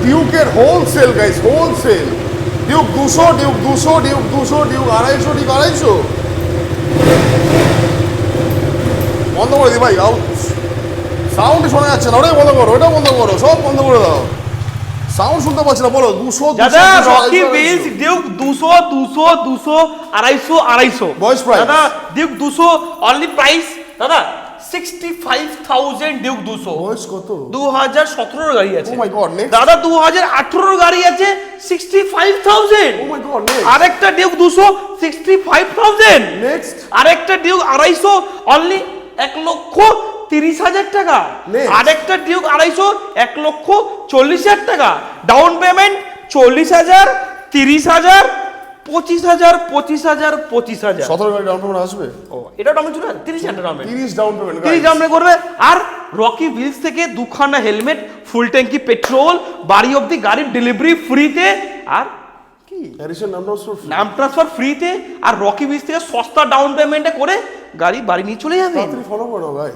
ডিউকের wholesale guys, wholesale. Duke 200, Duke 200, Duke 200, Duke 250, Duke 250। বন্ধ করে দি ভাই, সাউন্ড শোনা যাচ্ছে না। ওটাই বন্ধ করো, ওটা বন্ধ করো, সব বন্ধ করে দাও। সাউন্ড শুনতে পাচ্ছি না। বলো 200, দাদা রকি হুইলস ডিউক 200, 200, 200, 250, 250 বয়স প্রাইস দাদা। ডিউক 200 অনলি প্রাইস দাদা 65,000। ডিউক 200 বয়স কত? 2017 গাড়ি আছে। ও মাই গড, নেক্সট। দাদা 2018 গাড়ি আছে 65,000। ও মাই গড, নেক্সট। আরেকটা ডিউক 200 65,000। নেক্সট। আরেকটা ডিউক 250 অনলি 1,30,000 টাকা। Next. আরেকটা ডিউক 250 1,40,000 টাকা। Down payment 40,000, 30,000, 25,000, 25,000, 25,000। 17 গাড়ি ডাউন পেমেন্ট আসবে? ও এটা down payment 30,000 down payment. 30 down payment 30 down payment করবে। আর রকি হুইলস থেকে দুখানা হেলমেট, ফুল ট্যাঙ্কি পেট্রোল, বাড়ি অবধি গাড়ির ডেলিভারি ফ্রিতে। আর কি এডিশন নাম ট্রান্সফার ফ্রিতে। আর রকি হুইলস থেকে সস্তা ডাউন পেমেন্টে করে গাড়ি বাড়ি নিয়ে চলে যাবে। তাড়াতাড়ি ফলো করো গাইস।